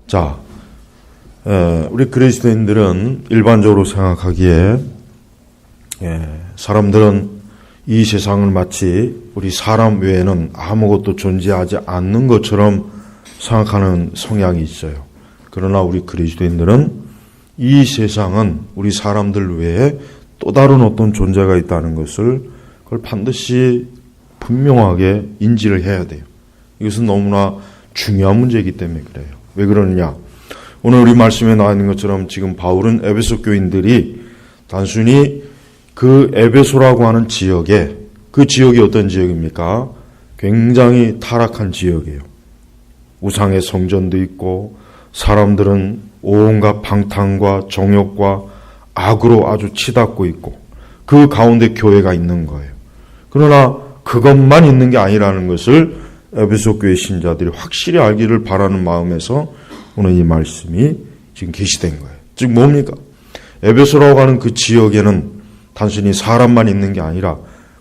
자, 우리 그리스도인들은 일반적으로 생각하기에 사람들은 이 세상을 마치 우리 사람 외에는 아무것도 존재하지 않는 것처럼 생각하는 성향이 있어요. 그러나 우리 그리스도인들은 이 세상은 우리 사람들 외에 또 다른 어떤 존재가 있다는 것을 그걸 반드시 분명하게 인지를 해야 돼요. 이것은 너무나 중요한 문제이기 때문에 그래요. 왜 그러느냐? 오늘 우리 말씀에 나와 있는 것처럼 지금 바울은 에베소 교인들이 단순히 그 에베소라고 하는 지역에, 그 지역이 어떤 지역입니까? 굉장히 타락한 지역이에요. 우상의 성전도 있고 사람들은 온갖 방탕과 정욕과 악으로 아주 치닫고 있고 그 가운데 교회가 있는 거예요. 그러나 그것만 있는 게 아니라는 것을 에베소 교회 신자들이 확실히 알기를 바라는 마음에서 오늘 이 말씀이 지금 게시된 거예요. 즉 뭡니까? 에베소라고 하는 그 지역에는 단순히 사람만 있는 게 아니라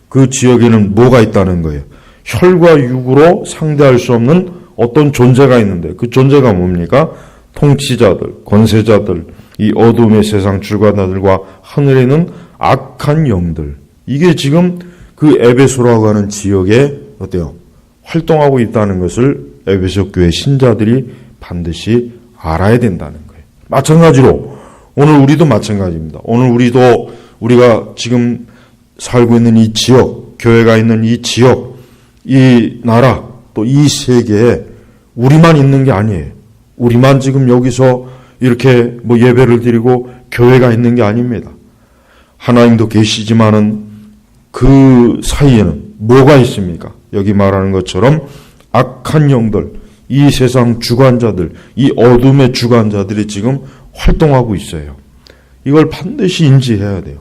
그 지역에는 뭐가 있다는 거예요? 혈과 육으로 상대할 수 없는 어떤 존재가 있는데 그 존재가 뭡니까? 통치자들, 권세자들, 이 어둠의 세상 주관자들과 하늘에 있는 악한 영들. 이게 지금 그 에베소라고 하는 지역에 어때요? 활동하고 있다는 것을 에베소 교회 신자들이 반드시 알아야 된다는 거예요. 마찬가지로 오늘 우리도 마찬가지입니다. 오늘 우리가 지금 살고 있는 이 지역, 교회가 있는 이 지역, 이 나라, 또 이 세계에 우리만 있는 게 아니에요. 우리만 지금 여기서 이렇게 예배를 드리고 교회가 있는 게 아닙니다. 하나님도 계시지만은 그 사이에는 뭐가 있습니까? 여기 말하는 것처럼 악한 영들, 이 세상 주관자들, 이 어둠의 주관자들이 지금 활동하고 있어요. 이걸 반드시 인지해야 돼요.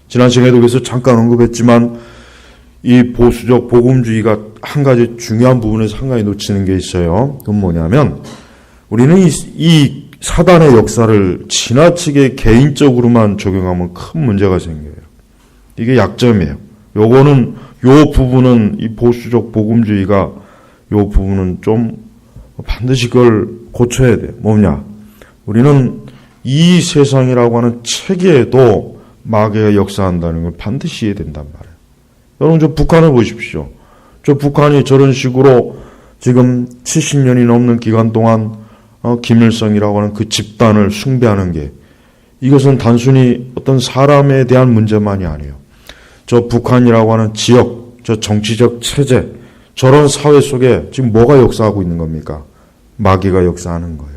지난 시간에도 그래서 잠깐 언급했지만 이 보수적 복음주의가 한 가지 중요한 부분에서 한 가지 놓치는 게 있어요. 그건 뭐냐면 우리는 이 사단의 역사를 지나치게 개인적으로만 적용하면 큰 문제가 생겨요. 이게 약점이에요. 요 부분은 이 보수적 복음주의가 요 부분은 좀 반드시 그걸 고쳐야 돼요. 뭐냐? 우리는 이 세상이라고 하는 체계에도 마귀가 역사한다는 걸 반드시 이해야 된단 말이에요. 여러분 저 북한을 보십시오. 저 북한이 저런 식으로 지금 70년이 넘는 기간 동안 김일성이라고 하는 그 집단을 숭배하는 게 이것은 단순히 어떤 사람에 대한 문제만이 아니에요. 저 북한이라고 하는 지역, 저 정치적 체제, 저런 사회 속에 지금 뭐가 역사하고 있는 겁니까? 마귀가 역사하는 거예요.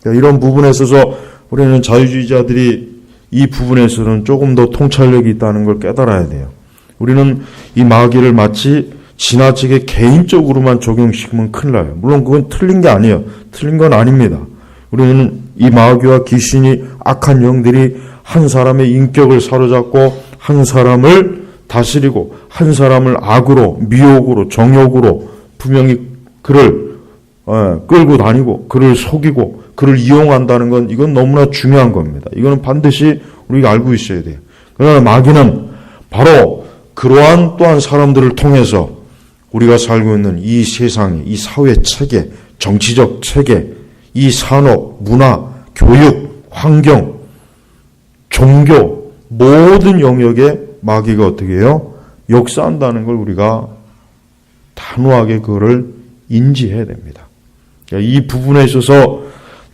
그러니까 이런 부분에 있어서 우리는 자유주의자들이 이 부분에서는 조금 더 통찰력이 있다는 걸 깨달아야 돼요. 우리는 이 마귀를 마치 지나치게 개인적으로만 적용시키면 큰일 나요. 물론 그건 틀린 게 아니에요. 틀린 건 아닙니다. 우리는 이 마귀와 귀신이 악한 영들이 한 사람의 인격을 사로잡고 한 사람을 다스리고 한 사람을 악으로, 미혹으로, 정욕으로 분명히 그를 끌고 다니고 그를 속이고 그를 이용한다는 건 이건 너무나 중요한 겁니다. 이거는 반드시 우리가 알고 있어야 돼요. 그러나 마귀는 바로 그러한 또한 사람들을 통해서 우리가 살고 있는 이 세상에, 이 사회 체계, 정치적 체계, 이 산업, 문화, 교육, 환경, 종교 모든 영역에 마귀가 어떻게 해요? 역사한다는 걸 우리가 단호하게 그거를 인지해야 됩니다. 이 부분에 있어서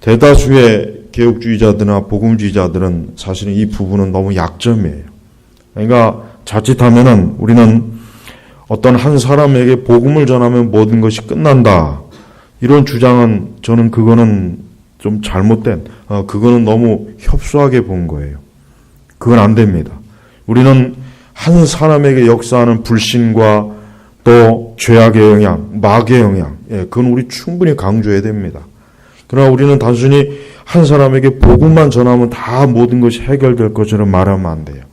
대다수의 개혁주의자들이나 복음주의자들은 사실은 이 부분은 너무 약점이에요. 그러니까 자칫하면은 우리는 어떤 한 사람에게 복음을 전하면 모든 것이 끝난다. 이런 주장은 저는 그거는 좀 잘못된, 그거는 너무 협소하게 본 거예요. 그건 안 됩니다. 우리는 한 사람에게 역사하는 불신과 또 죄악의 영향, 마귀의 영향, 그건 우리 충분히 강조해야 됩니다. 그러나 우리는 단순히 한 사람에게 복음만 전하면 다 모든 것이 해결될 것처럼 말하면 안 돼요.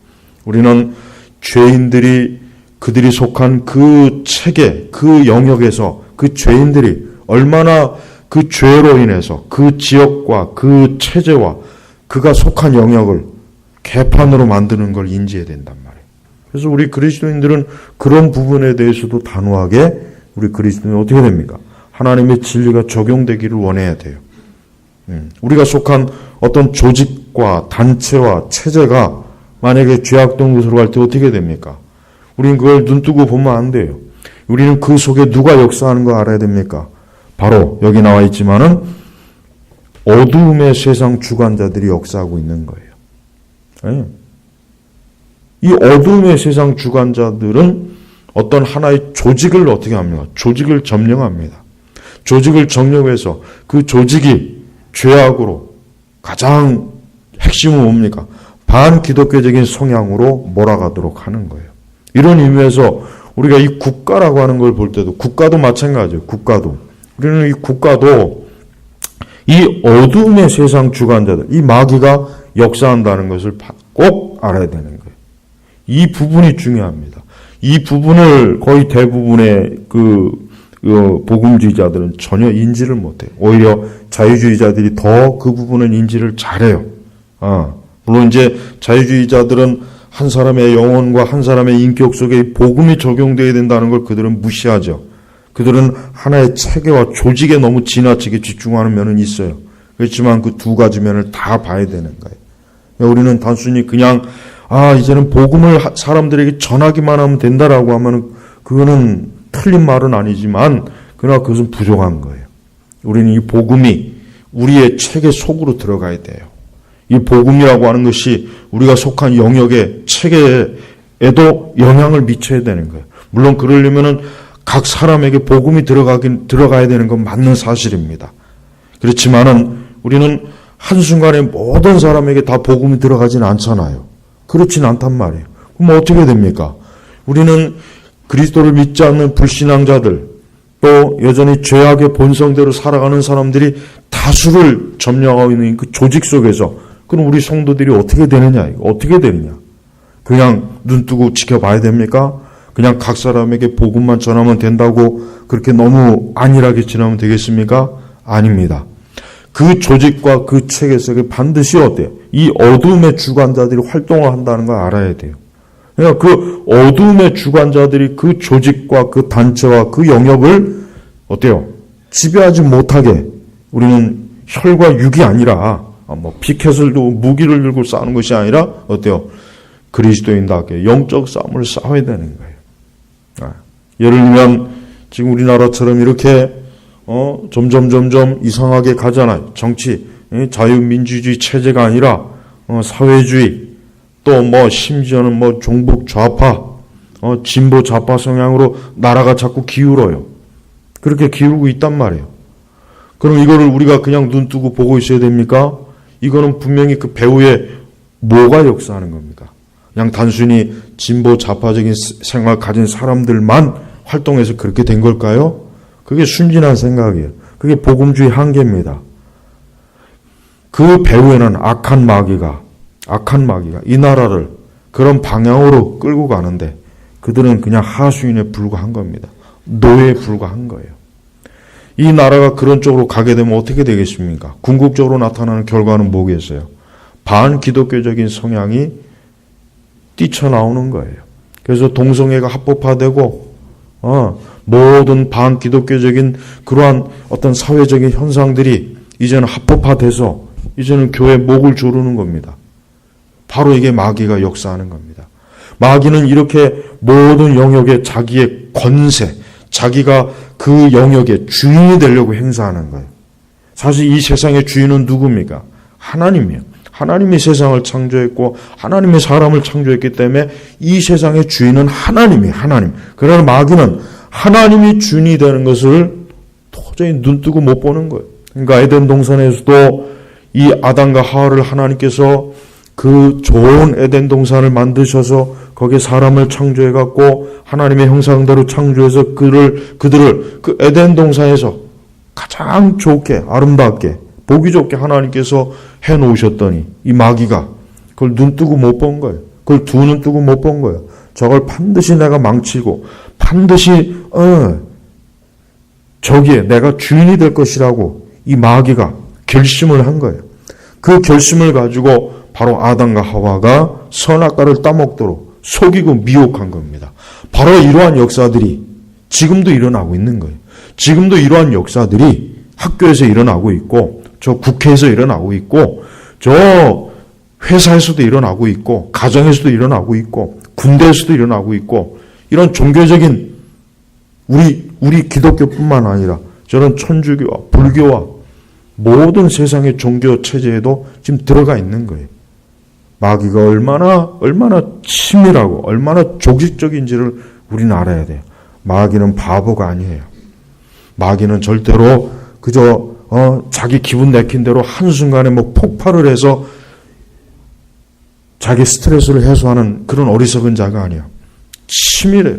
우리는 죄인들이 그들이 속한 그 체계, 그 영역에서 그 죄인들이 얼마나 그 죄로 인해서 그 지역과 그 체제와 그가 속한 영역을 개판으로 만드는 걸 인지해야 된단 말이에요. 그래서 우리 그리스도인들은 그런 부분에 대해서도 단호하게 우리 그리스도인은 어떻게 됩니까? 하나님의 진리가 적용되기를 원해야 돼요. 우리가 속한 어떤 조직과 단체와 체제가 만약에 죄악된 곳으로 갈 때 어떻게 됩니까? 우리는 그걸 눈뜨고 보면 안 돼요. 우리는 그 속에 누가 역사하는 거 알아야 됩니까? 바로 여기 나와 있지만은 어두움의 세상 주관자들이 역사하고 있는 거예요. 네. 이 어두움의 세상 주관자들은 어떤 하나의 조직을 어떻게 합니까? 조직을 점령합니다. 조직을 점령해서 그 조직이 죄악으로 가장 핵심은 뭡니까? 반기독교적인 성향으로 몰아가도록 하는 거예요. 이런 의미에서 우리가 이 국가라고 하는 걸 볼 때도 국가도 마찬가지예요. 국가도. 우리는 이 국가도 이 어두움의 세상 주관자들, 이 마귀가 역사한다는 것을 꼭 알아야 되는 거예요. 이 부분이 중요합니다. 이 부분을 거의 대부분의 복음주의자들은 전혀 인지를 못해요. 오히려 자유주의자들이 더 그 부분은 인지를 잘해요. 물론 이제 자유주의자들은 한 사람의 영혼과 한 사람의 인격 속에 복음이 적용되어야 된다는 걸 그들은 무시하죠. 그들은 하나의 체계와 조직에 너무 지나치게 집중하는 면은 있어요. 그렇지만 그 두 가지 면을 다 봐야 되는 거예요. 우리는 단순히 그냥 이제는 복음을 사람들에게 전하기만 하면 된다라고 하면 그거는 틀린 말은 아니지만 그러나 그것은 부족한 거예요. 우리는 이 복음이 우리의 체계 속으로 들어가야 돼요. 이 복음이라고 하는 것이 우리가 속한 영역의 체계에도 영향을 미쳐야 되는 거예요. 물론 그러려면은 각 사람에게 복음이 들어가야 되는 건 맞는 사실입니다. 그렇지만은 우리는 한순간에 모든 사람에게 다 복음이 들어가지는 않잖아요. 그렇진 않단 말이에요. 그럼 어떻게 됩니까? 우리는 그리스도를 믿지 않는 불신앙자들, 또 여전히 죄악의 본성대로 살아가는 사람들이 다수를 점령하고 있는 그 조직 속에서 그럼 우리 성도들이 어떻게 되느냐? 어떻게 되느냐? 그냥 눈 뜨고 지켜봐야 됩니까? 그냥 각 사람에게 복음만 전하면 된다고 그렇게 너무 안일하게 지나면 되겠습니까? 아닙니다. 그 조직과 그 체계 속에 반드시 어때요? 이 어두움의 주관자들이 활동을 한다는 걸 알아야 돼요. 그러니까 그 어두움의 주관자들이 그 조직과 그 단체와 그 영역을 어때요? 지배하지 못하게 우리는 혈과 육이 아니라 피켓을 두고 무기를 들고 싸우는 것이 아니라 어때요? 그리스도인답게 영적 싸움을 싸워야 되는 거예요. 예를 들면 지금 우리나라처럼 이렇게 점점 이상하게 가잖아요. 정치, 자유민주주의 체제가 아니라 사회주의, 또 심지어는 종북 좌파, 진보 좌파 성향으로 나라가 자꾸 기울어요. 그렇게 기울고 있단 말이에요. 그럼 이거를 우리가 그냥 눈 뜨고 보고 있어야 됩니까? 이거는 분명히 그 배후에 뭐가 역사하는 겁니까? 그냥 단순히 진보 좌파적인 생활 가진 사람들만 활동해서 그렇게 된 걸까요? 그게 순진한 생각이에요. 그게 복음주의 한계입니다. 그 배후에는 악한 마귀가 이 나라를 그런 방향으로 끌고 가는데 그들은 그냥 하수인에 불과한 겁니다. 노예에 불과한 거예요. 이 나라가 그런 쪽으로 가게 되면 어떻게 되겠습니까? 궁극적으로 나타나는 결과는 뭐겠어요? 반기독교적인 성향이 뛰쳐나오는 거예요. 그래서 동성애가 합법화되고 모든 반기독교적인 그러한 어떤 사회적인 현상들이 이제는 합법화돼서 이제는 교회 목을 조르는 겁니다. 바로 이게 마귀가 역사하는 겁니다. 마귀는 이렇게 모든 영역에 자기의 권세, 자기가 그 영역의 주인이 되려고 행사하는 거예요. 사실 이 세상의 주인은 누굽니까? 하나님이에요. 하나님이 세상을 창조했고 하나님이 사람을 창조했기 때문에 이 세상의 주인은 하나님이에요. 하나님. 그러나 마귀는 하나님이 주인이 되는 것을 도저히 눈뜨고 못 보는 거예요. 그러니까 에덴 동산에서도 이 아담과 하와를 하나님께서 그 좋은 에덴 동산을 만드셔서 거기에 사람을 창조해갖고 하나님의 형상대로 창조해서 그들을 그 에덴 동산에서 가장 좋게 아름답게 보기 좋게 하나님께서 해놓으셨더니 이 마귀가 그걸 눈 뜨고 못 본 거예요. 그걸 두 눈 뜨고 못 본 거예요. 저걸 반드시 내가 망치고 반드시 저기에 내가 주인이 될 것이라고 이 마귀가 결심을 한 거예요. 그 결심을 가지고 바로 아담과 하와가 선악과를 따먹도록 속이고 미혹한 겁니다. 바로 이러한 역사들이 지금도 일어나고 있는 거예요. 지금도 이러한 역사들이 학교에서 일어나고 있고 저 국회에서 일어나고 있고, 저 회사에서도 일어나고 있고, 가정에서도 일어나고 있고, 군대에서도 일어나고 있고, 이런 종교적인 우리 기독교뿐만 아니라 저런 천주교와 불교와 모든 세상의 종교 체제에도 지금 들어가 있는 거예요. 마귀가 얼마나 치밀하고 얼마나 조직적인지를 우리는 알아야 돼요. 마귀는 바보가 아니에요. 마귀는 절대로 그저 자기 기분 내킨 대로 한순간에 뭐 폭발을 해서 자기 스트레스를 해소하는 그런 어리석은 자가 아니에요. 치밀해요.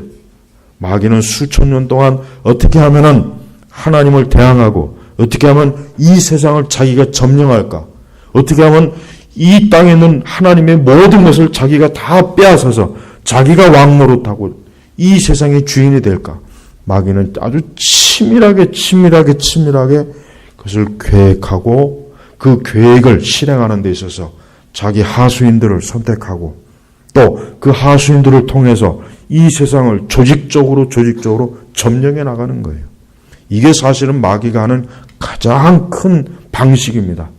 마귀는 수천 년 동안 어떻게 하면은 하나님을 대항하고, 어떻게 하면 이 세상을 자기가 점령할까, 어떻게 하면 이 땅에 있는 하나님의 모든 것을 자기가 다 빼앗아서 자기가 왕 노릇하고 이 세상의 주인이 될까. 마귀는 아주 치밀하게 그것을 계획하고 그 계획을 실행하는 데 있어서 자기 하수인들을 선택하고 또 그 하수인들을 통해서 이 세상을 조직적으로 점령해 나가는 거예요. 이게 사실은 마귀가 하는 가장 큰 방식입니다.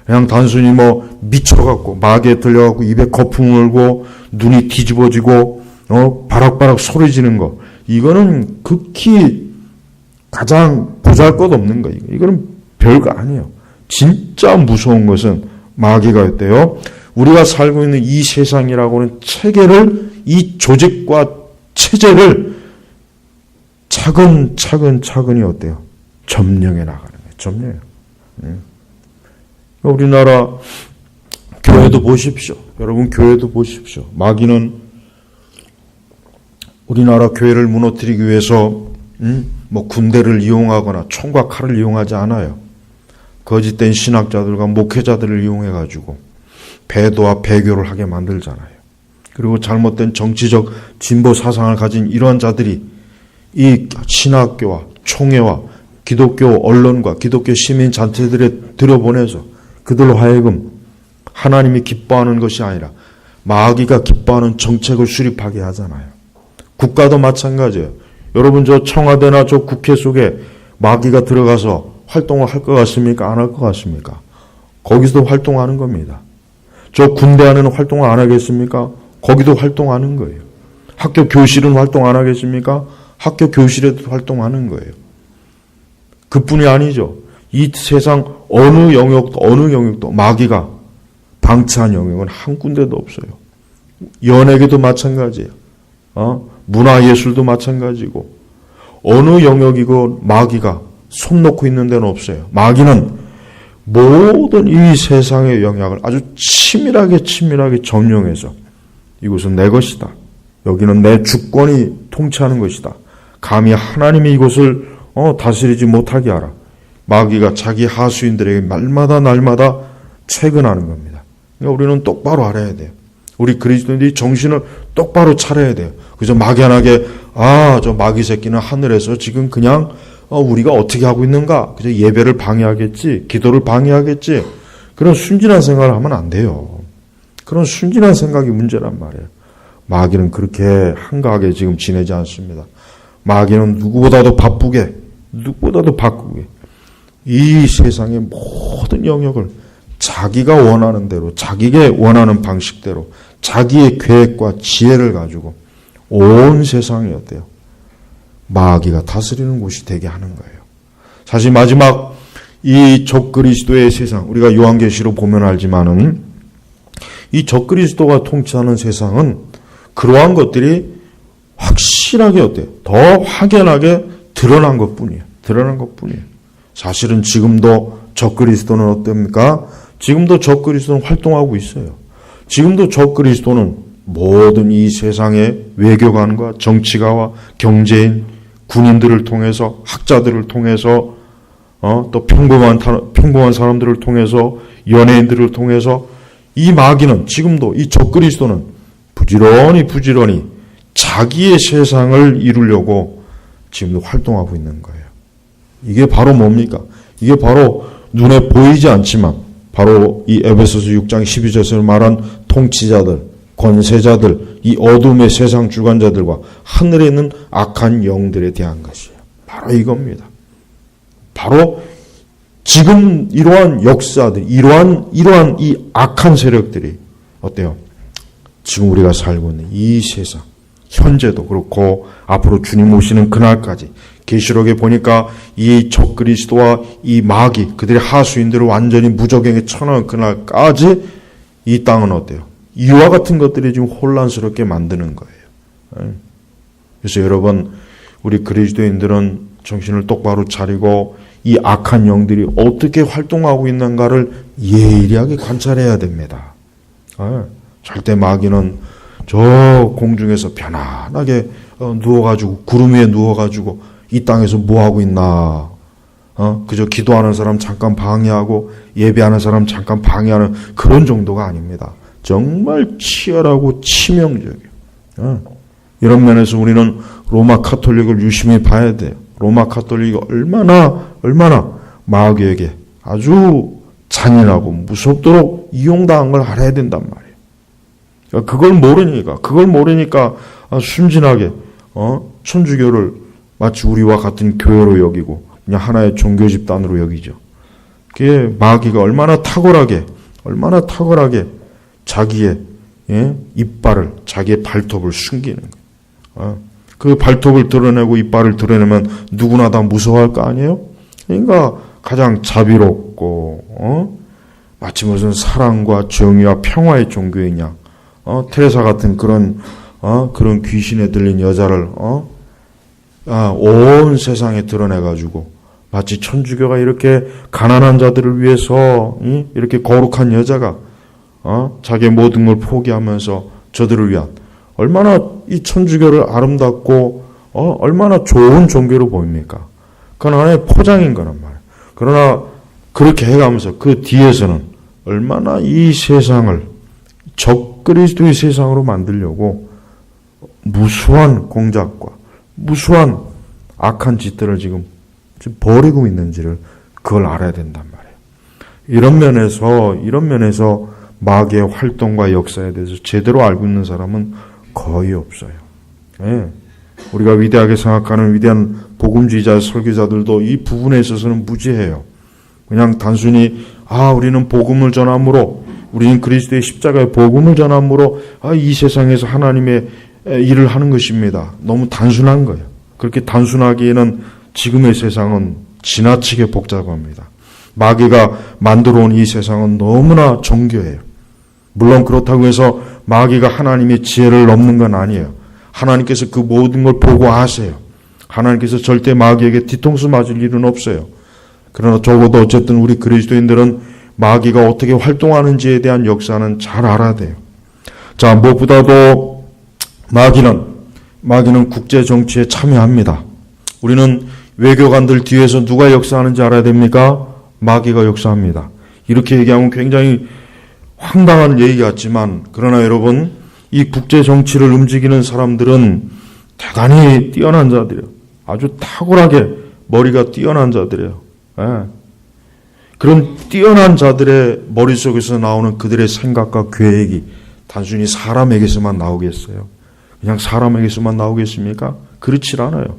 그냥 단순히 뭐 미쳐갖고 마귀에 들려갖고 입에 거품 물고 눈이 뒤집어지고 바락바락 소리 지는 거, 이거는 극히 가장 보잘것없는 거예요. 이거는 별거 아니에요. 진짜 무서운 것은 마귀가 했대요. 우리가 살고 있는 이 세상이라고는 체계를, 이 조직과 체제를 차근차근히 어때요? 점령해 나가는 거예요. 점령해요. 우리나라 교회도 보십시오. 여러분 교회도 보십시오. 마귀는 우리나라 교회를 무너뜨리기 위해서 뭐 군대를 이용하거나 총과 칼을 이용하지 않아요. 거짓된 신학자들과 목회자들을 이용해가지고 배도와 배교를 하게 만들잖아요. 그리고 잘못된 정치적 진보 사상을 가진 이러한 자들이 이 신학교와 총회와 기독교 언론과 기독교 시민 단체들에 들여보내서 그들로 하여금 하나님이 기뻐하는 것이 아니라 마귀가 기뻐하는 정책을 수립하게 하잖아요. 국가도 마찬가지예요. 여러분 저 청와대나 저 국회 속에 마귀가 들어가서 활동을 할 것 같습니까? 안 할 것 같습니까? 거기서도 활동하는 겁니다. 저 군대 안에는 활동 안 하겠습니까? 거기도 활동하는 거예요. 학교 교실은 활동 안 하겠습니까? 학교 교실에도 활동하는 거예요. 그뿐이 아니죠. 이 세상 어느 영역도 마귀가 방치한 영역은 한 군데도 없어요. 연예계도 마찬가지예요. 문화예술도 마찬가지고 어느 영역이고 마귀가 손 놓고 있는 데는 없어요. 마귀는 모든 이 세상의 영역을 아주 치밀하게 점령해서 이곳은 내 것이다. 여기는 내 주권이 통치하는 것이다. 감히 하나님이 이곳을 다스리지 못하게 하라. 마귀가 자기 하수인들에게 날마다 채근하는 겁니다. 그러니까 우리는 똑바로 알아야 돼요. 우리 그리스도인들이 정신을 똑바로 차려야 돼요. 그래서 막연하게 저 마귀 새끼는 하늘에서 지금 그냥 우리가 어떻게 하고 있는가? 그저 예배를 방해하겠지, 기도를 방해하겠지. 그런 순진한 생각을 하면 안 돼요. 그런 순진한 생각이 문제란 말이에요. 마귀는 그렇게 한가하게 지금 지내지 않습니다. 마귀는 누구보다도 바쁘게 이 세상의 모든 영역을 자기가 원하는 대로, 자기가 원하는 방식대로, 자기의 계획과 지혜를 가지고 온 세상이 어때요? 마귀가 다스리는 곳이 되게 하는 거예요. 사실 마지막 이 적그리스도의 세상, 우리가 요한계시로 보면 알지만은 이 적그리스도가 통치하는 세상은 그러한 것들이 확실하게 어때요? 더 확연하게 드러난 것뿐이에요. 사실은 지금도 적그리스도는 어떻습니까? 지금도 적그리스도는 활동하고 있어요. 지금도 적그리스도는 모든 이 세상의 외교관과 정치가와 경제인, 군인들을 통해서, 학자들을 통해서, 또 평범한 사람들을 통해서, 연예인들을 통해서 이 마귀는 지금도 이 적그리스도는 부지런히 자기의 세상을 이루려고 지금도 활동하고 있는 거예요. 이게 바로 뭡니까? 이게 바로 눈에 보이지 않지만 바로 이 에베소서 6장 12절에서 말한 통치자들, 권세자들, 이 어둠의 세상 주관자들과 하늘에 있는 악한 영들에 대한 것이에요. 바로 이겁니다. 바로 지금 이러한 역사들, 이러한 이 악한 세력들이 어때요? 지금 우리가 살고 있는 이 세상, 현재도 그렇고 앞으로 주님 오시는 그날까지 계시록에 보니까 이 적그리스도와 이 마귀, 그들의 하수인들을 완전히 무적행에 처하는 그날까지 이 땅은 어때요? 이와 같은 것들이 지금 혼란스럽게 만드는 거예요. 그래서 여러분, 우리 그리스도인들은 정신을 똑바로 차리고 이 악한 영들이 어떻게 활동하고 있는가를 예리하게 관찰해야 됩니다. 절대 마귀는 저 공중에서 편안하게 누워가지고, 구름 위에 누워가지고 이 땅에서 뭐하고 있나, 그저 기도하는 사람 잠깐 방해하고 예배하는 사람 잠깐 방해하는 그런 정도가 아닙니다. 정말 치열하고 치명적이에요. 이런 면에서 우리는 로마 카톨릭을 유심히 봐야 돼요. 로마 카톨릭이 얼마나 마귀에게 아주 잔인하고 무섭도록 이용당한 걸 알아야 된단 말이에요. 그걸 모르니까 순진하게 천주교를 마치 우리와 같은 교회로 여기고 그냥 하나의 종교 집단으로 여기죠. 그게 마귀가 얼마나 탁월하게 자기의 이빨을, 자기의 발톱을 숨기는 거예요. 그 발톱을 드러내고 이빨을 드러내면 누구나 다 무서워할 거 아니에요? 그러니까 가장 자비롭고 마치 무슨 사랑과 정의와 평화의 종교이냐? 테레사 같은 그런 귀신에 들린 여자를 온 세상에 드러내가지고 마치 천주교가 이렇게 가난한 자들을 위해서 이렇게 거룩한 여자가 자기의 모든 걸 포기하면서 저들을 위한 얼마나 이 천주교를 아름답고 얼마나 좋은 종교로 보입니까? 그건 하나의 포장인 거란 말이에요. 그러나 그렇게 해가면서 그 뒤에서는 얼마나 이 세상을 적그리스도의 세상으로 만들려고 무수한 공작과 무수한 악한 짓들을 지금 벌이고 있는지를 그걸 알아야 된단 말이에요. 이런 면에서 마귀의 활동과 역사에 대해서 제대로 알고 있는 사람은 거의 없어요. 우리가 위대하게 생각하는 위대한 복음주의자 설교자들도 이 부분에 있어서는 무지해요. 그냥 단순히 우리는 복음을 전함으로, 우리는 그리스도의 십자가의 복음을 전함으로 이 세상에서 하나님의 일을 하는 것입니다. 너무 단순한 거예요. 그렇게 단순하기에는 지금의 세상은 지나치게 복잡합니다. 마귀가 만들어 온 이 세상은 너무나 정교해요. 물론 그렇다고 해서 마귀가 하나님의 지혜를 넘는 건 아니에요. 하나님께서 그 모든 걸 보고 아세요. 하나님께서 절대 마귀에게 뒤통수 맞을 일은 없어요. 그러나 적어도 어쨌든 우리 그리스도인들은 마귀가 어떻게 활동하는지에 대한 역사는 잘 알아야 돼요. 자, 무엇보다도 마귀는 국제 정치에 참여합니다. 우리는 외교관들 뒤에서 누가 역사하는지 알아야 됩니까? 마귀가 역사합니다. 이렇게 얘기하면 굉장히 황당한 얘기 같지만, 그러나 여러분, 이 국제 정치를 움직이는 사람들은 대단히 뛰어난 자들이에요. 아주 탁월하게 머리가 뛰어난 자들이에요. 그런 뛰어난 자들의 머릿속에서 나오는 그들의 생각과 계획이 단순히 사람에게서만 나오겠어요? 그냥 사람에게서만 나오겠습니까? 그렇지 않아요.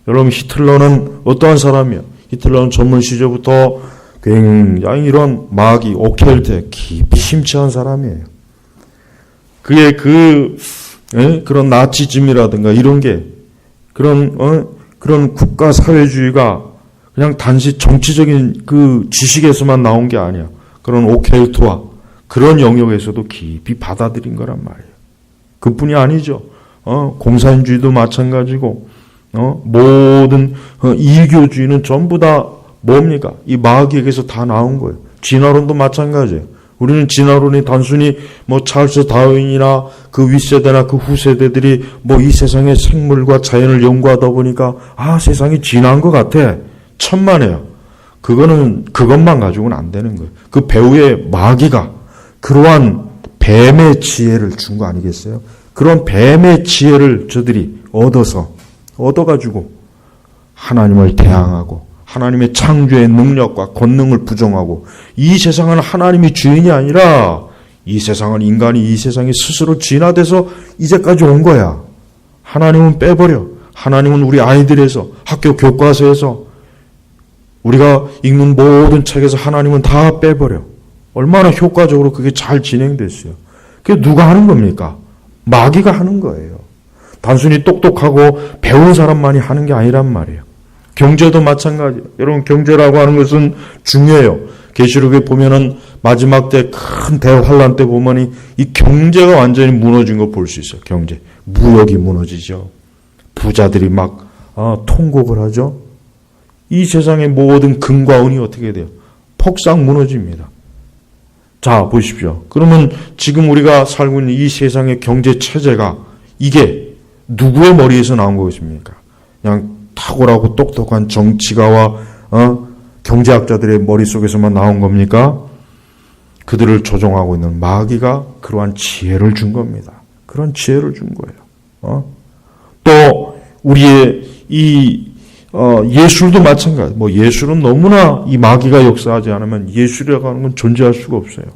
여러분, 히틀러는 어떠한 사람이에요? 히틀러는 전문 시절부터 굉장히 이런 마귀, 오켈트에 깊이 심취한 사람이에요. 그의 그런 나치즘이라든가 이런 게, 그런 국가 사회주의가 그냥 단지 정치적인 그 지식에서만 나온 게 아니야. 그런 오켈트와 그런 영역에서도 깊이 받아들인 거란 말이에요. 그뿐이 아니죠. 공산주의도 마찬가지고, 모든 이교주의는 전부 다 뭡니까? 이 마귀에게서 다 나온 거예요. 진화론도 마찬가지예요. 우리는 진화론이 단순히 찰스 다윈이나 그 윗세대나 그 후세대들이 이 세상의 생물과 자연을 연구하다 보니까 세상이 진화한 것 같아. 천만에요. 그것만 가지고는 안 되는 거예요. 그 배후에 마귀가 그러한 뱀의 지혜를 준 거 아니겠어요? 그런 뱀의 지혜를 저들이 얻어가지고 하나님을 대항하고 하나님의 창조의 능력과 권능을 부정하고, 이 세상은 하나님이 주인이 아니라 이 세상은 인간이 이 세상에 스스로 진화돼서 이제까지 온 거야. 하나님은 빼버려. 하나님은 우리 아이들에서, 학교 교과서에서 우리가 읽는 모든 책에서 하나님은 다 빼버려. 얼마나 효과적으로 그게 잘 진행됐어요. 그게 누가 하는 겁니까? 마귀가 하는 거예요. 단순히 똑똑하고 배운 사람만이 하는 게 아니란 말이에요. 경제도 마찬가지예요. 여러분, 경제라고 하는 것은 중요해요. 계시록에 보면은 마지막 때 큰 대환란 때 보면이 이 경제가 완전히 무너진 거 볼 수 있어요. 경제. 무역이 무너지죠. 부자들이 막 통곡을 하죠. 이 세상의 모든 금과 은이 어떻게 돼요? 폭삭 무너집니다. 자, 보십시오. 그러면 지금 우리가 살고 있는 이 세상의 경제 체제가 이게 누구의 머리에서 나온 것입니까? 그냥 탁월하고 똑똑한 정치가와 경제학자들의 머릿속에서만 나온 겁니까? 그들을 조종하고 있는 마귀가 그러한 지혜를 준 겁니다. 그런 지혜를 준 거예요. 또 우리의 이 예술도 마찬가지. 예술은 너무나 이 마귀가 역사하지 않으면 예술이라고 하는 건 존재할 수가 없어요.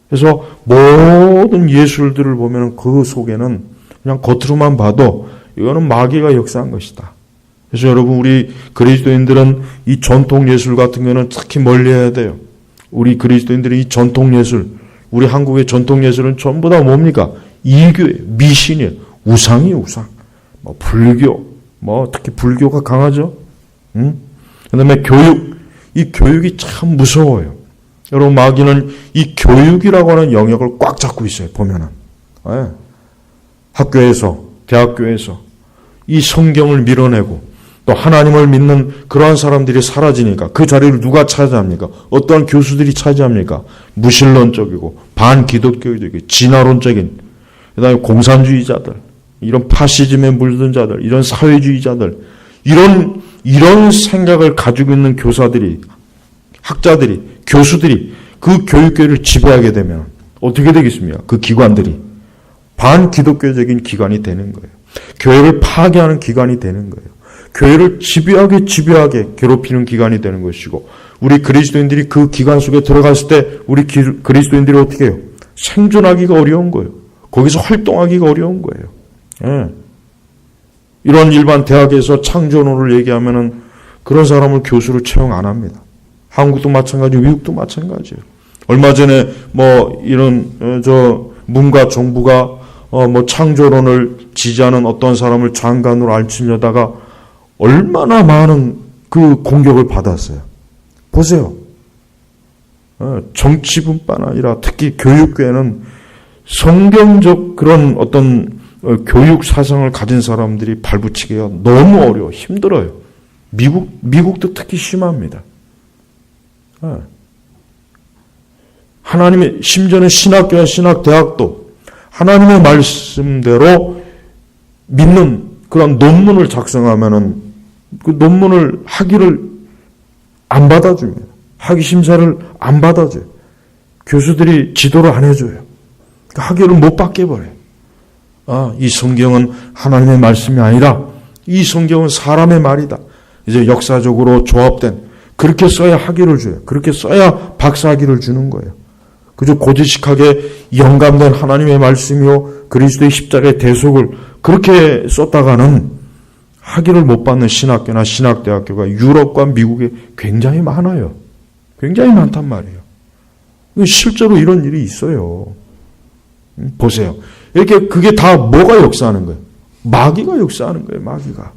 그래서 모든 예술들을 보면 그 속에는 그냥 겉으로만 봐도 이거는 마귀가 역사한 것이다. 그래서 여러분, 우리 그리스도인들은 이 전통 예술 같은 거는 특히 멀리해야 돼요. 우리 그리스도인들이 이 전통 예술, 우리 한국의 전통 예술은 전부 다 뭡니까? 이교예요, 미신이에요, 우상이에요, 우상. 불교, 특히 불교가 강하죠. 그다음에 교육, 이 교육이 참 무서워요. 여러분, 마귀는 이 교육이라고 하는 영역을 꽉 잡고 있어요. 보면은 학교에서, 대학교에서 이 성경을 밀어내고 또 하나님을 믿는 그러한 사람들이 사라지니까 그 자리를 누가 차지합니까? 어떠한 교수들이 차지합니까? 무신론적이고 반기독교적이고 진화론적인, 그다음에 공산주의자들, 이런 파시즘에 물든 자들, 이런 사회주의자들, 이런 생각을 가지고 있는 교사들이, 학자들이, 교수들이 그 교육계를 지배하게 되면 어떻게 되겠습니까? 그 기관들이 반기독교적인 기관이 되는 거예요. 교회를 파괴하는 기관이 되는 거예요. 교회를 집요하게 괴롭히는 기관이 되는 것이고, 우리 그리스도인들이 그 기관 속에 들어갔을 때 우리 그리스도인들이 어떻게 해요? 생존하기가 어려운 거예요. 거기서 활동하기가 어려운 거예요. 이런 일반 대학에서 창조론을 얘기하면은 그런 사람을 교수로 채용 안 합니다. 한국도 마찬가지고 미국도 마찬가지예요. 얼마 전에 이런 문과 정부가 창조론을 지지하는 어떤 사람을 장관으로 앉히려다가 얼마나 많은 그 공격을 받았어요. 보세요. 정치뿐만 아니라 특히 교육계는 성경적 그런 어떤 교육 사상을 가진 사람들이 발붙이기가 너무 어려워, 힘들어요. 미국도 특히 심합니다. 하나님의, 심지어는 신학교와 신학대학도 하나님의 말씀대로 믿는 그런 논문을 작성하면은 그 논문을 학위를 안 받아줍니다. 학위 심사를 안 받아줘요. 교수들이 지도를 안 해줘요. 학위를 못 받게 해버려요. 이 성경은 하나님의 말씀이 아니라 이 성경은 사람의 말이다. 이제 역사적으로 조합된, 그렇게 써야 학위를 줘요. 그렇게 써야 박사학위를 주는 거예요. 그저 고지식하게 영감된 하나님의 말씀이요 그리스도의 십자가의 대속을 그렇게 썼다가는 학위를 못 받는 신학교나 신학대학교가 유럽과 미국에 굉장히 많아요. 굉장히 많단 말이에요. 실제로 이런 일이 있어요. 보세요. 이렇게 그게 다 뭐가 역사하는 거예요? 마귀가 역사하는 거예요. 마귀가.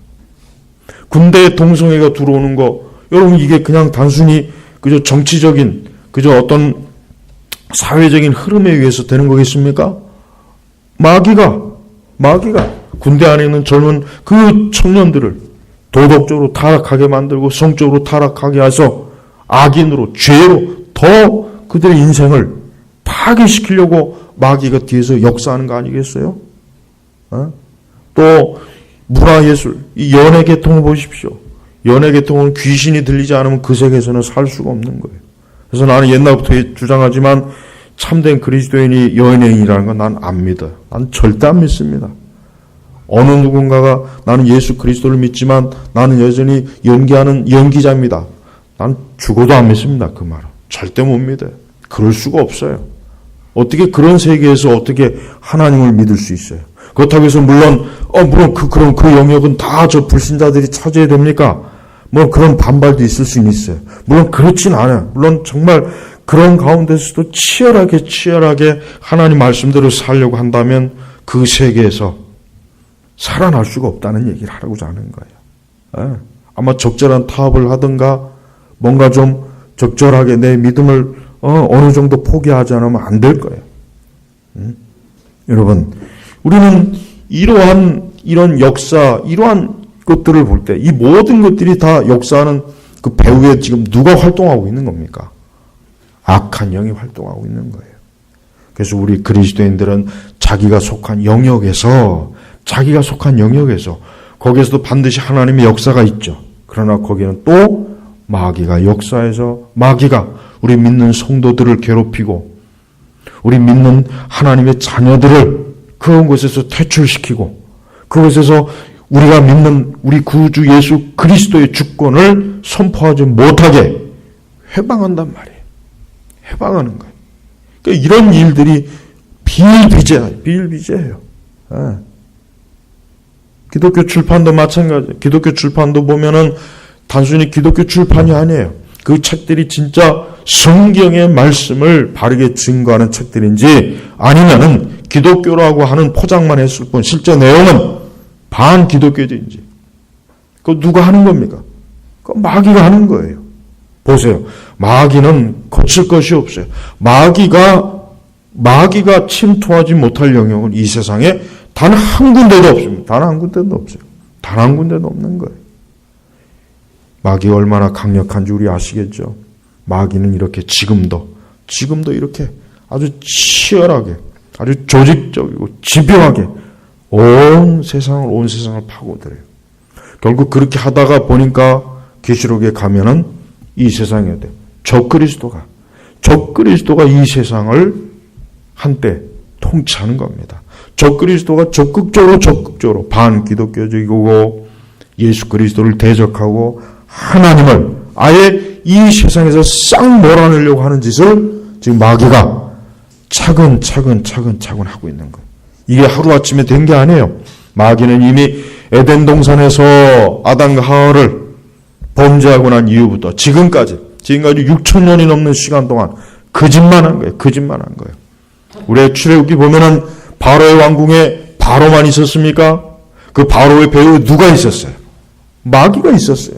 군대 동성애가 들어오는 거, 여러분, 이게 그냥 단순히 그저 정치적인, 그저 어떤 사회적인 흐름에 의해서 되는 거겠습니까? 마귀가 군대 안에 있는 젊은 그 청년들을 도덕적으로 타락하게 만들고 성적으로 타락하게 해서 악인으로, 죄로 더 그들의 인생을 파괴시키려고 마귀가 뒤에서 역사하는 거 아니겠어요? 또 문화예술, 이 연예계통을 보십시오. 연예계통은 귀신이 들리지 않으면 그 세계에서는 살 수가 없는 거예요. 그래서 나는 옛날부터 주장하지만 참된 그리스도인이 연예인이라는 건 난 안 믿어요. 난 절대 안 믿습니다. 어느 누군가가 나는 예수 그리스도를 믿지만 나는 여전히 연기하는 연기자입니다. 난 죽어도 안 믿습니다. 그 말은. 절대 못 믿어요. 그럴 수가 없어요. 어떻게 그런 세계에서 어떻게 하나님을 믿을 수 있어요? 그렇다고 해서 물론 그런 그 영역은 다 저 불신자들이 차지해야 됩니까? 뭐 그런 반발도 있을 수는 있어요. 물론 그렇진 않아요. 물론 정말 그런 가운데서도 치열하게 하나님 말씀대로 살려고 한다면 그 세계에서 살아날 수가 없다는 얘기를 하려고자 하는 거예요. 아마 적절한 타협을 하든가 뭔가 좀 적절하게 내 믿음을 어느 정도 포기하지 않으면 안 될 거예요. 여러분, 우리는 이런 역사, 이러한 것들을 볼 때 이 모든 것들이 다 역사하는 그 배후에 지금 누가 활동하고 있는 겁니까? 악한 영이 활동하고 있는 거예요. 그래서 우리 그리스도인들은 자기가 속한 영역에서 거기에서도 반드시 하나님의 역사가 있죠. 그러나 거기는 또 마귀가 역사해서 마귀가 우리 믿는 성도들을 괴롭히고 우리 믿는 하나님의 자녀들을 그런 곳에서 퇴출시키고 그곳에서 우리가 믿는 우리 구주 예수 그리스도의 주권을 선포하지 못하게 해방한단 말이에요. 해방하는 거예요. 그러니까 이런 일들이 비일비재해요. 기독교 출판도 마찬가지예요. 기독교 출판도 보면은 단순히 기독교 출판이 아니에요. 그 책들이 진짜 성경의 말씀을 바르게 증거하는 책들인지 아니면은 기독교라고 하는 포장만 했을 뿐 실제 내용은 반기독교인지 그거 누가 하는 겁니까? 그거 마귀가 하는 거예요. 보세요. 마귀는 거칠 것이 없어요. 마귀가 침투하지 못할 영역은 이 세상에 단 한 군데도 없습니다. 단 한 군데도 없어요. 단 한 군데도 없는 거예요. 마귀가 얼마나 강력한지 우리 아시겠죠? 마귀는 이렇게 지금도 이렇게 아주 치열하게 아주 조직적이고 집요하게 온 세상을 파고들어요. 결국 그렇게 하다가 보니까 계시록에 가면은 이 세상에 적그리스도가 이 세상을 한때 통치하는 겁니다. 적그리스도가 적극적으로 반기독교적이고 예수 그리스도를 대적하고 하나님을 아예 이 세상에서 싹 몰아내려고 하는 짓을 지금 마귀가 차근차근 하고 있는 거예요. 이게 하루아침에 된 게 아니에요. 마귀는 이미 에덴 동산에서 아담과 하와를 범죄하고 난 이후부터 지금까지 6,000년이 넘는 시간 동안 거짓만 한 거예요. 우리의 출애굽기 보면은 바로의 왕궁에 바로만 있었습니까? 그 바로의 배후에 누가 있었어요? 마귀가 있었어요.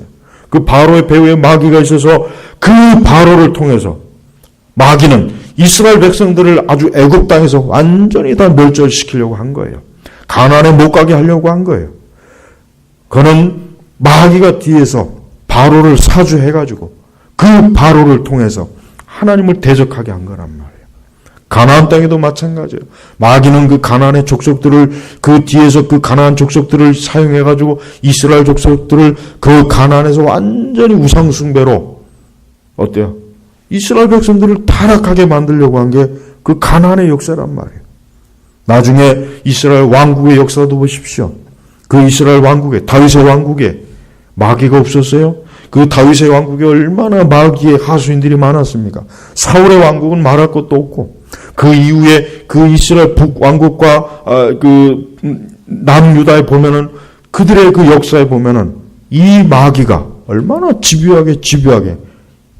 그 바로의 배후에 마귀가 있어서 그 바로를 통해서 마귀는 이스라엘 백성들을 아주 애굽 땅에서 완전히 다 멸절시키려고 한 거예요. 가나안에 못 가게 하려고 한 거예요. 그는 마귀가 뒤에서 바로를 사주해가지고 그 바로를 통해서 하나님을 대적하게 한 거란 말이에요. 가나안 땅에도 마찬가지예요. 마귀는 그 가나안의 족속들을 그 뒤에서 그 가나안 족속들을 사용해가지고 이스라엘 족속들을 그 가나안에서 완전히 우상숭배로 어때요? 이스라엘 백성들을 타락하게 만들려고 한 게 그 가나안의 역사란 말이에요. 나중에 이스라엘 왕국의 역사도 보십시오. 그 이스라엘 왕국에 다윗의 왕국에 마귀가 없었어요? 그 다윗의 왕국에 얼마나 마귀의 하수인들이 많았습니까? 사울의 왕국은 말할 것도 없고 그 이후에 그 이스라엘 북왕국과 그 남유다에 보면은 그들의 그 역사에 보면은 이 마귀가 얼마나 집요하게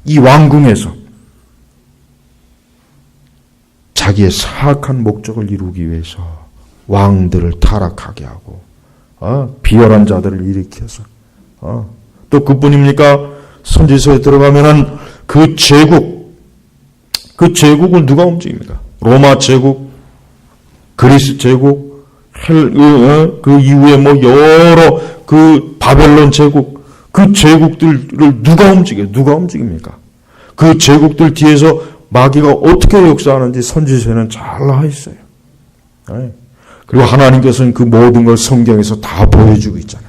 이 왕궁에서 자기의 사악한 목적을 이루기 위해서 왕들을 타락하게 하고 비열한 자들을 일으켜서 또 그뿐입니까? 선지서에 들어가면은 그 제국을 누가 움직입니까? 로마 제국, 그리스 제국, 그 이후에 뭐 여러 그 바벨론 제국, 그 제국들을 누가 움직입니까? 그 제국들 뒤에서 마귀가 어떻게 역사하는지 선지서에는 잘 나와 있어요. 그리고 하나님께서는 그 모든 걸 성경에서 다 보여주고 있잖아요.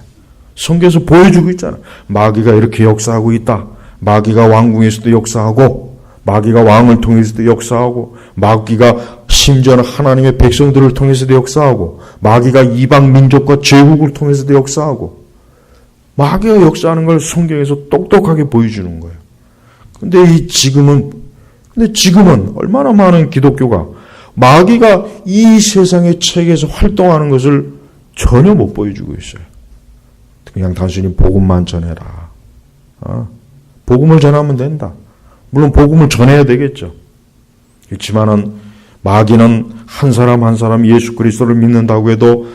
성경에서 보여주고 있잖아요. 마귀가 이렇게 역사하고 있다. 마귀가 왕궁에서도 역사하고 마귀가 왕을 통해서도 역사하고 마귀가 심지어는 하나님의 백성들을 통해서도 역사하고 마귀가 이방 민족과 제국을 통해서도 역사하고 마귀가 역사하는 걸 성경에서 똑똑하게 보여주는 거예요. 근데 지금은 얼마나 많은 기독교가 마귀가 이 세상의 책에서 활동하는 것을 전혀 못 보여주고 있어요. 그냥 단순히 복음만 전해라. 복음을 전하면 된다. 물론 복음을 전해야 되겠죠. 그렇지만은 마귀는 한 사람 한 사람 예수 그리스도를 믿는다고 해도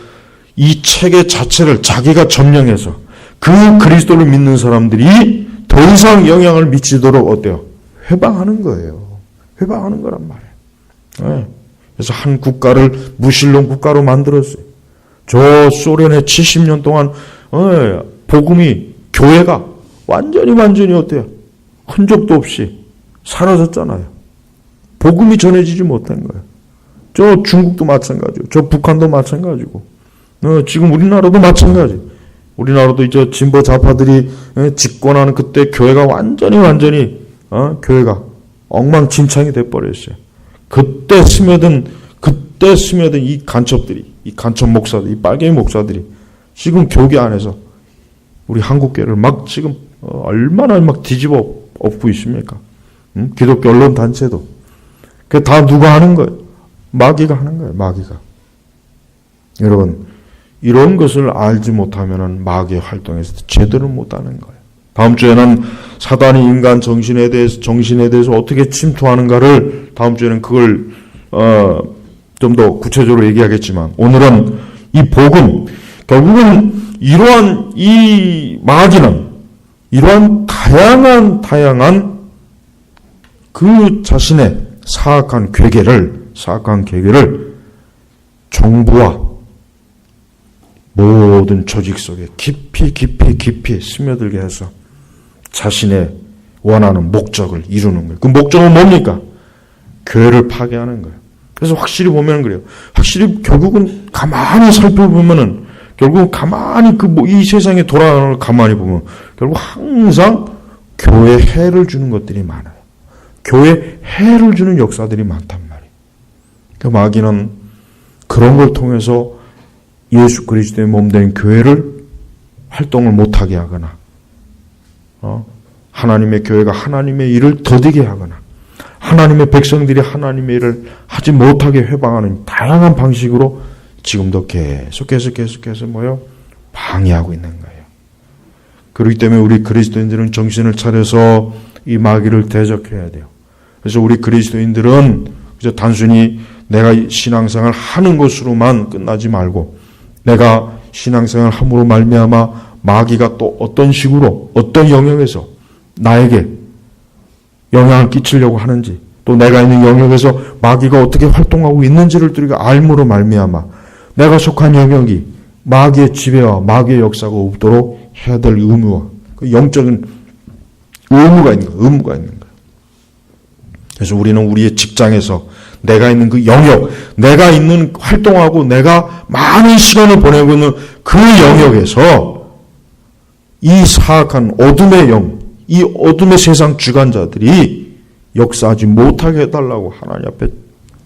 이 체계 자체를 자기가 점령해서 그 그리스도를 믿는 사람들이 더 이상 영향을 미치도록 어때요? 회방하는 거예요. 회방하는 거란 말이에요. 그래서 한 국가를 무신론 국가로 만들었어요. 저 소련에 70년 동안 복음이 교회가 완전히 어때요? 흔적도 없이 사라졌잖아요. 복음이 전해지지 못한 거예요. 저 중국도 마찬가지고, 저 북한도 마찬가지고, 지금 우리나라도 마찬가지. 우리나라도 이제 진보 좌파들이 집권하는 그때 교회가 완전히 교회가 엉망진창이 돼버렸어요. 그때 스며든 이 간첩들이, 이 간첩 목사들, 이 빨갱이 목사들이 지금 교계 안에서 우리 한국교회를 막 지금 얼마나 막 뒤집어 엎고 있습니까? 기독교 언론 단체도. 그게 다 누가 하는 거예요? 마귀가 하는 거예요. 마귀가. 여러분, 이런 것을 알지 못하면은 마귀의 활동에서 제대로 못하는 거예요. 다음 주에는 사단이 인간 정신에 대해서 어떻게 침투하는가를 다음 주에는 그걸 좀 더 구체적으로 얘기하겠지만, 오늘은 이 복음, 결국은 이러한 이 마귀는 이러한 다양한 그 자신의 사악한 괴계를 정부와 모든 조직 속에 깊이 스며들게 해서 자신의 원하는 목적을 이루는 거예요. 그 목적은 뭡니까? 교회를 파괴하는 거예요. 그래서 확실히 보면 그래요. 확실히 결국은 가만히 살펴보면은 결국은 가만히 이 세상에 돌아가는 걸 가만히 보면 결국 항상 교회에 해를 주는 것들이 많아요. 교회에 해를 주는 역사들이 많단 말이에요. 그 마귀는 그런 걸 통해서 예수 그리스도의 몸된 교회를 활동을 못하게 하거나 하나님의 교회가 하나님의 일을 더디게 하거나 하나님의 백성들이 하나님의 일을 하지 못하게 회방하는 다양한 방식으로 지금도 계속해서 방해하고 있는 거예요. 그렇기 때문에 우리 그리스도인들은 정신을 차려서 이 마귀를 대적해야 돼요. 그래서 우리 그리스도인들은 그저 단순히 내가 신앙생활 하는 것으로만 끝나지 말고 내가 신앙생활 함으로 말미암아 마귀가 또 어떤 식으로 어떤 영역에서 나에게 영향을 끼치려고 하는지 또 내가 있는 영역에서 마귀가 어떻게 활동하고 있는지를 우리가 알므로 말미암아 내가 속한 영역이 마귀의 지배와 마귀의 역사가 없도록 해야 될 의무와 그 영적인 의무가 있는 거예요. 그래서 우리는 우리의 직장에서 내가 있는 그 영역, 내가 있는 활동하고 내가 많은 시간을 보내고 있는 그 영역에서 이 사악한 어둠의 영, 이 어둠의 세상 주관자들이 역사하지 못하게 해달라고 하나님 앞에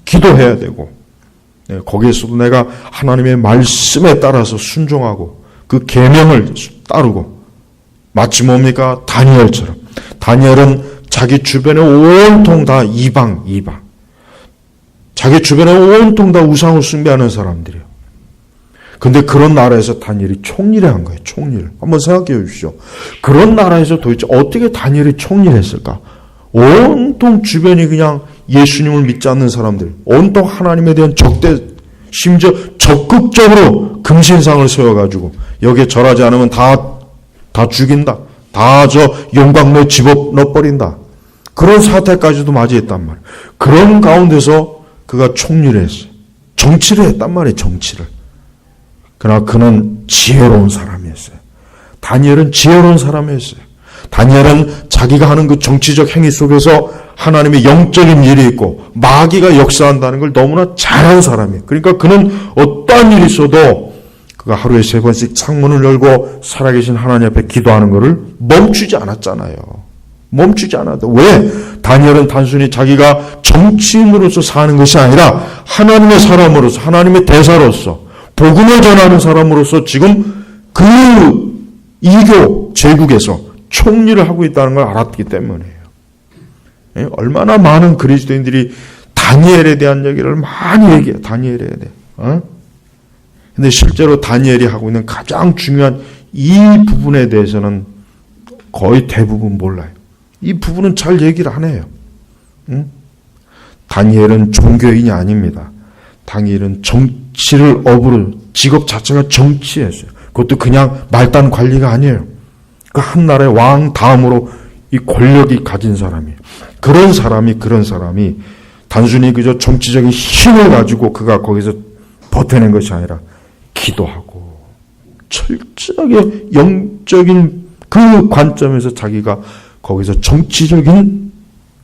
기도해야 되고 거기에서도 내가 하나님의 말씀에 따라서 순종하고 그 계명을 따르고 마치 뭡니까? 다니엘처럼. 다니엘은 자기 주변에 온통 다 이방. 자기 주변에 온통 다 우상을 숭배하는 사람들이에요. 근데 그런 나라에서 다니엘이 총리를 한 거예요. 총리를. 한번 생각해 보십시오. 그런 나라에서 도대체 어떻게 다니엘이 총리를 했을까? 온통 주변이 그냥 예수님을 믿지 않는 사람들, 온통 하나님에 대한 심지어 적극적으로 금신상을 세워가지고 여기에 절하지 않으면 다 죽인다. 다 저 용광로에 집어넣어버린다. 그런 사태까지도 맞이했단 말이에요. 그런 가운데서 그가 총리를 했어요. 정치를 했단 말이에요. 정치를. 그러나 그는 지혜로운 사람이었어요. 다니엘은 지혜로운 사람이었어요. 다니엘은 자기가 하는 그 정치적 행위 속에서 하나님의 영적인 일이 있고 마귀가 역사한다는 걸 너무나 잘하는 사람이에요. 그러니까 그는 어떠한 일이 있어도 그가 하루에 3번씩 창문을 열고 살아계신 하나님 앞에 기도하는 것을 멈추지 않았잖아요. 멈추지 않아도. 왜? 다니엘은 단순히 자기가 정치인으로서 사는 것이 아니라 하나님의 사람으로서, 하나님의 대사로서, 복음을 전하는 사람으로서 지금 그 이교 제국에서 총리를 하고 있다는 걸 알았기 때문이에요. 얼마나 많은 그리스도인들이 다니엘에 대한 얘기를 많이 얘기해요. 다니엘에 대해. 근데 실제로 다니엘이 하고 있는 가장 중요한 이 부분에 대해서는 거의 대부분 몰라요. 이 부분은 잘 얘기를 안 해요. 응? 다니엘은 종교인이 아닙니다. 다니엘은 정치를 업으로 직업 자체가 정치였어요. 그것도 그냥 말단 관리가 아니에요. 그 한 나라의 왕 다음으로 이 권력이 가진 사람이에요. 그런 사람이 단순히 그저 정치적인 힘을 가지고 그가 거기서 버텨낸 것이 아니라 기도하고 철저하게 영적인 그 관점에서 자기가 거기서 정치적인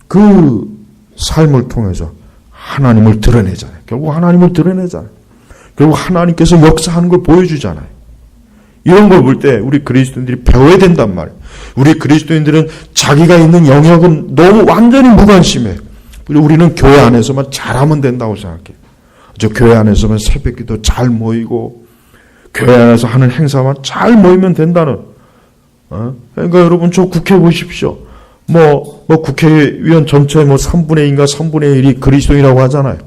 그 삶을 통해서 하나님을 드러내잖아요. 결국 하나님을 드러내잖아요. 결국 하나님께서 역사하는 걸 보여주잖아요. 이런 걸 볼 때 우리 그리스도인들이 배워야 된단 말이에요. 우리 그리스도인들은 자기가 있는 영역은 너무 완전히 무관심해요. 우리는 교회 안에서만 잘하면 된다고 생각해요. 저 교회 안에서만 새벽기도 잘 모이고 교회 안에서 하는 행사만 잘 모이면 된다는. 그러니까 여러분 저 국회 보십시오. 뭐 국회의원 전체 3분의 2인가 3분의 1이 그리스도인이라고 하잖아요.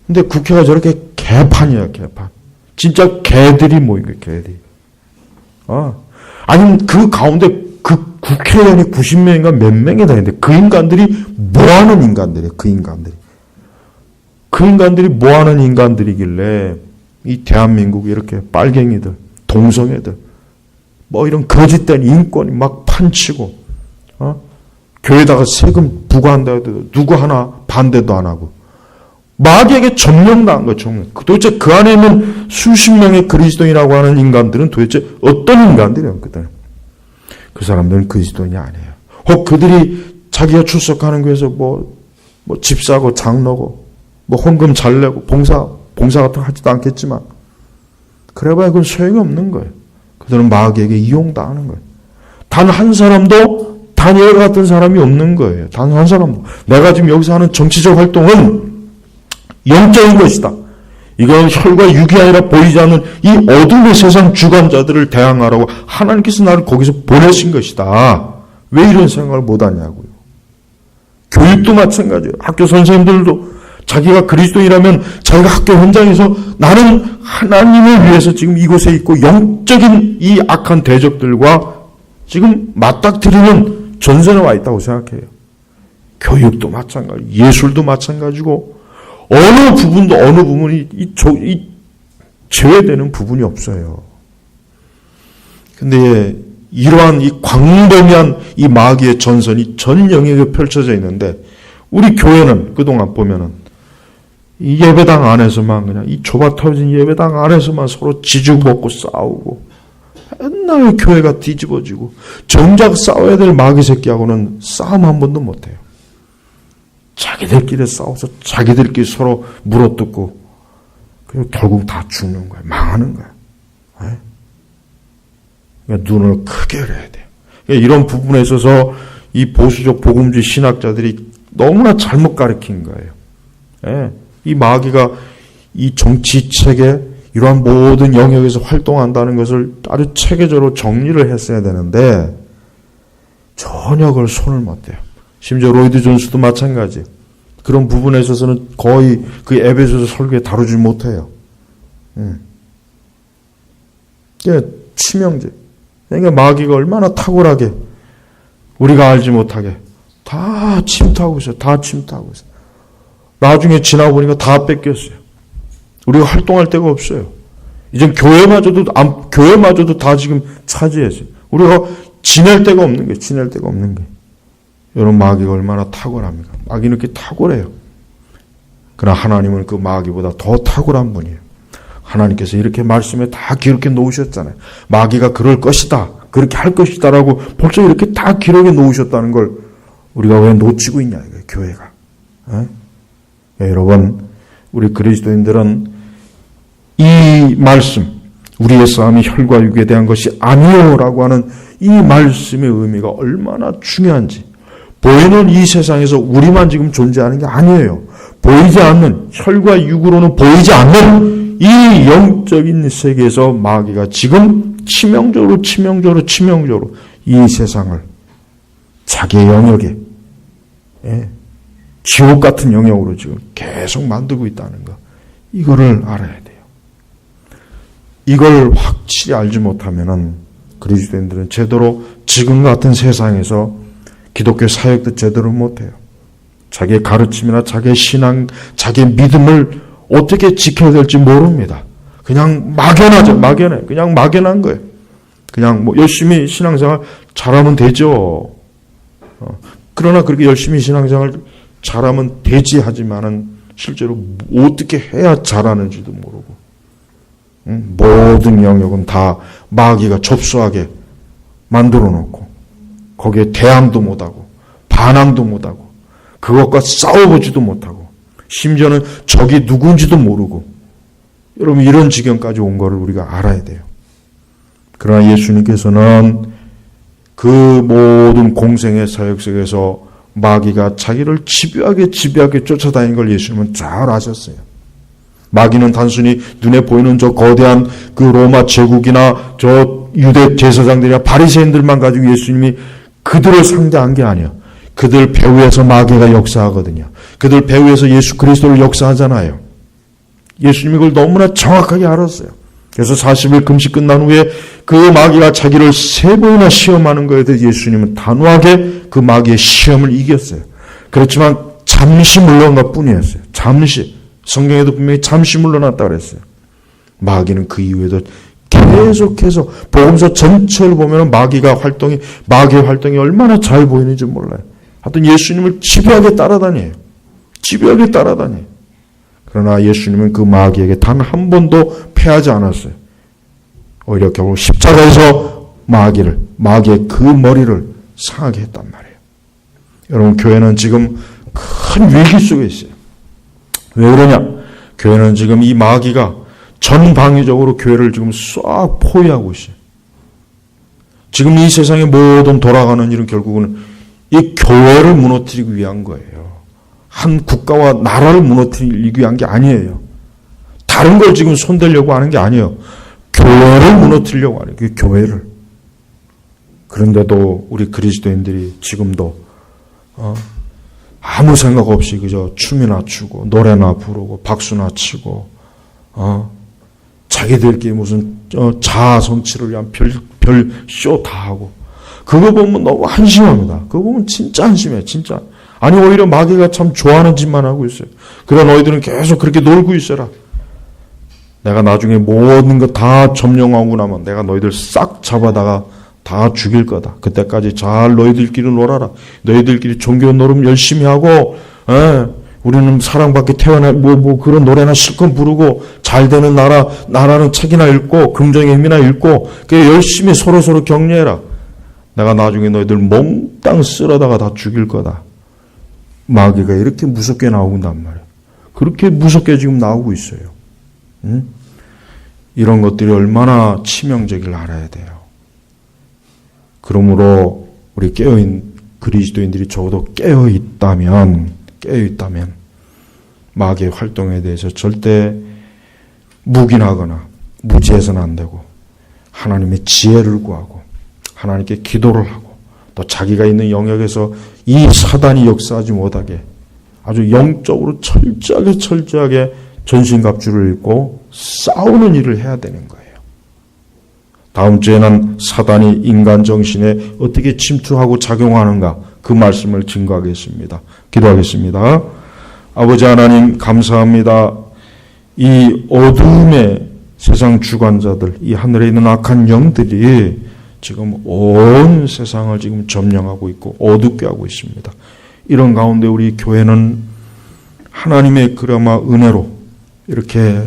근데 국회가 저렇게 개판이에요, 개판. 진짜 개들이 모인 거예요, 개들이. 아니면 그 가운데 그 국회의원이 90명인가 몇 명이 다 있는데 그 인간들이 뭐 하는 인간들이에요, 그 인간들이. 그 인간들이 뭐 하는 인간들이길래 이 대한민국이 이렇게 빨갱이들, 동성애들, 이런 거짓된 인권이 막 판치고, 교회에다가 세금 부과한다 해도 누구 하나 반대도 안 하고, 마귀에게 점령당한 거예요, 점령. 도대체 그 안에 있는 수십 명의 그리스도인이라고 하는 인간들은 도대체 어떤 인간들이에요, 그들? 그 사람들은 그리스도인이 아니에요. 혹 그들이 자기가 출석하는 교회에서 집사고 장로고, 헌금 잘 내고, 봉사 같은 거 하지도 않겠지만, 그래봐야 그건 소용이 없는 거예요. 그들은 마귀에게 이용당하는 거예요. 단 한 사람도 다니엘 같은 사람이 없는 거예요. 단 한 사람도. 내가 지금 여기서 하는 정치적 활동은 영적인 것이다. 이건 혈과 육이 아니라 보이지 않는 이 어둠의 세상 주관자들을 대항하라고 하나님께서 나를 거기서 보내신 것이다. 왜 이런 생각을 못하냐고요. 교육도 마찬가지예요. 학교 선생님들도 자기가 그리스도인이라면 자기가 학교 현장에서 나는 하나님을 위해서 지금 이곳에 있고 영적인 이 악한 대적들과 지금 맞닥뜨리는 전선에 와 있다고 생각해요. 교육도 마찬가지, 예술도 마찬가지고 어느 부분이 제외되는 부분이 없어요. 근데 이러한 이 광범위한 이 마귀의 전선이 전 영역에 펼쳐져 있는데 우리 교회는 그동안 보면은 이 예배당 안에서만 그냥 이 좁아 터진 예배당 안에서만 서로 지주먹고 싸우고 맨날 교회가 뒤집어지고 정작 싸워야 될 마귀 새끼하고는 싸움 한 번도 못해요. 자기들끼리 싸워서 자기들끼리 서로 물어뜯고 그리고 결국 다 죽는 거예요. 망하는 거예요. 그러니까 눈을 크게 열어야 돼요. 그러니까 이런 부분에 있어서 이 보수적 복음주의 신학자들이 너무나 잘못 가르친 거예요. 이 마귀가 이 정치체계 이러한 모든 영역에서 활동한다는 것을 아주 체계적으로 정리를 했어야 되는데 전혀 그걸 손을 못 대요. 심지어 로이드 존스도 마찬가지. 그런 부분에 있어서는 거의 그 에베소서 설교에 다루지 못해요. 치명제. 그러니까 마귀가 얼마나 탁월하게 우리가 알지 못하게 다 침투하고 있어요. 다 침투하고 있어요. 나중에 지나보니까 다 뺏겼어요. 우리가 활동할 데가 없어요. 이제 교회마저도 다 지금 차지했어요. 우리가 지낼 데가 없는 거예요. 지낼 데가 없는 거예요. 여러분 마귀가 얼마나 탁월합니까? 마귀는 이렇게 탁월해요. 그러나 하나님은 그 마귀보다 더 탁월한 분이에요. 하나님께서 이렇게 말씀에 다 기록해 놓으셨잖아요. 마귀가 그럴 것이다. 그렇게 할 것이다 라고 벌써 이렇게 다 기록해 놓으셨다는 걸 우리가 왜 놓치고 있냐 이거예요. 교회가. 여러분 우리 그리스도인들은 이 말씀 우리의 싸움이 혈과 육에 대한 것이 아니오라고 하는 이 말씀의 의미가 얼마나 중요한지 보이는 이 세상에서 우리만 지금 존재하는 게 아니에요. 보이지 않는 혈과 육으로는 보이지 않는 이 영적인 세계에서 마귀가 지금 치명적으로 이 세상을 자기의 영역에 지옥 같은 영역으로 지금 계속 만들고 있다는 거. 이거를 알아야 돼요. 이걸 확실히 알지 못하면은 그리스도인들은 제대로 지금 같은 세상에서 기독교 사역도 제대로 못해요. 자기의 가르침이나 자기의 신앙, 자기의 믿음을 어떻게 지켜야 될지 모릅니다. 그냥 막연하죠. 막연해. 그냥 막연한 거예요. 그냥 뭐 열심히 신앙생활 잘하면 되죠. 그러나 그렇게 열심히 신앙생활 잘하면 되지 하지만은 실제로 어떻게 해야 잘하는지도 모르고 모든 영역은 다 마귀가 접수하게 만들어 놓고 거기에 대항도 못하고 반항도 못하고 그것과 싸워보지도 못하고 심지어는 적이 누군지도 모르고 여러분 이런 지경까지 온 거를 우리가 알아야 돼요. 그러나 예수님께서는 그 모든 공생의 사역 속에서 마귀가 자기를 집요하게 쫓아다니는 걸 예수님은 잘 아셨어요. 마귀는 단순히 눈에 보이는 저 거대한 그 로마 제국이나 저 유대 제사장들이나 바리새인들만 가지고 예수님이 그들을 상대한 게 아니에요. 그들 배후에서 마귀가 역사하거든요. 그들 배후에서 예수 그리스도를 역사하잖아요. 예수님이 그걸 너무나 정확하게 알았어요. 그래서 40일 금식 끝난 후에 그 마귀가 자기를 3번이나 시험하는 거에 대해 예수님은 단호하게 그 마귀의 시험을 이겼어요. 그렇지만 잠시 물러난 것 뿐이었어요. 잠시. 성경에도 분명히 잠시 물러났다고 그랬어요. 마귀는 그 이후에도 계속해서 복음서 전체를 보면 마귀의 활동이 얼마나 잘 보이는지 몰라요. 하여튼 예수님을 집요하게 따라다녀요. 집요하게 따라다녀요. 그러나 예수님은 그 마귀에게 단 한 번도 패하지 않았어요. 오히려 결국 십자가에서 마귀의 그 머리를 상하게 했단 말이에요. 여러분 교회는 지금 큰 위기 속에 있어요. 왜 그러냐? 교회는 지금 이 마귀가 전방위적으로 교회를 지금 싹 포위하고 있어요. 지금 이 세상의 모든 돌아가는 일은 결국은 이 교회를 무너뜨리기 위한 거예요. 한 국가와 나라를 무너뜨리기 위한 게 아니에요. 다른 걸 지금 손대려고 하는 게 아니에요. 교회를 무너뜨리려고 하는 거예요. 교회를. 그런데도 우리 그리스도인들이 지금도 아무 생각 없이 그저 춤이나 추고 노래나 부르고 박수나 치고 자기들끼리 무슨 자아 성취를 위한 별 쇼 다 하고 그거 보면 너무 한심합니다. 그거 보면 진짜 한심해. 진짜. 아니 오히려 마귀가 참 좋아하는 짓만 하고 있어요. 그래 너희들은 계속 그렇게 놀고 있어라. 내가 나중에 모든 거 다 점령하고 나면 내가 너희들 싹 잡아다가 다 죽일 거다. 그때까지 잘 너희들끼리 놀아라. 너희들끼리 종교 노름 열심히 하고 우리는 사랑받게 태어나 뭐 그런 노래나 실컷 부르고 잘 되는 나라는 책이나 읽고 긍정의 힘이나 읽고 열심히 서로 격려해라. 내가 나중에 너희들 몽땅 쓸어다가 다 죽일 거다. 마귀가 이렇게 무섭게 나온단 말이에요. 그렇게 무섭게 지금 나오고 있어요. 이런 것들이 얼마나 치명적일 알아야 돼요. 그러므로 우리 깨어있는 그리스도인들이 적어도 깨어있다면 마귀의 활동에 대해서 절대 묵인하거나 무지해서는 안 되고 하나님의 지혜를 구하고 하나님께 기도를 하고 또 자기가 있는 영역에서 이 사단이 역사하지 못하게 아주 영적으로 철저하게 전신갑주를 입고 싸우는 일을 해야 되는 거예요. 다음 주에는 사단이 인간 정신에 어떻게 침투하고 작용하는가 그 말씀을 증거하겠습니다. 기도하겠습니다. 아버지 하나님 감사합니다. 이 어둠의 세상 주관자들, 이 하늘에 있는 악한 영들이 지금 온 세상을 지금 점령하고 있고 어둡게 하고 있습니다. 이런 가운데 우리 교회는 하나님의 그나마 은혜로 이렇게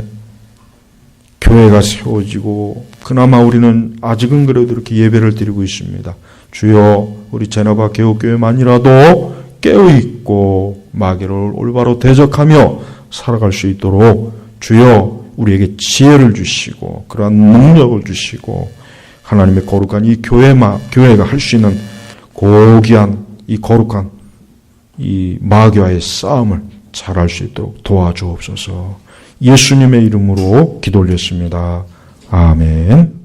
교회가 세워지고 그나마 우리는 아직은 그래도 이렇게 예배를 드리고 있습니다. 주여 우리 제너바 개혁교회만이라도 깨어있고 마귀를 올바로 대적하며 살아갈 수 있도록 주여 우리에게 지혜를 주시고 그러한 능력을 주시고 하나님의 거룩한 이 교회가 할 수 있는 고귀한 이 거룩한 이 마귀와의 싸움을 잘할 수 있도록 도와주옵소서. 예수님의 이름으로 기도 올렸습니다. 아멘.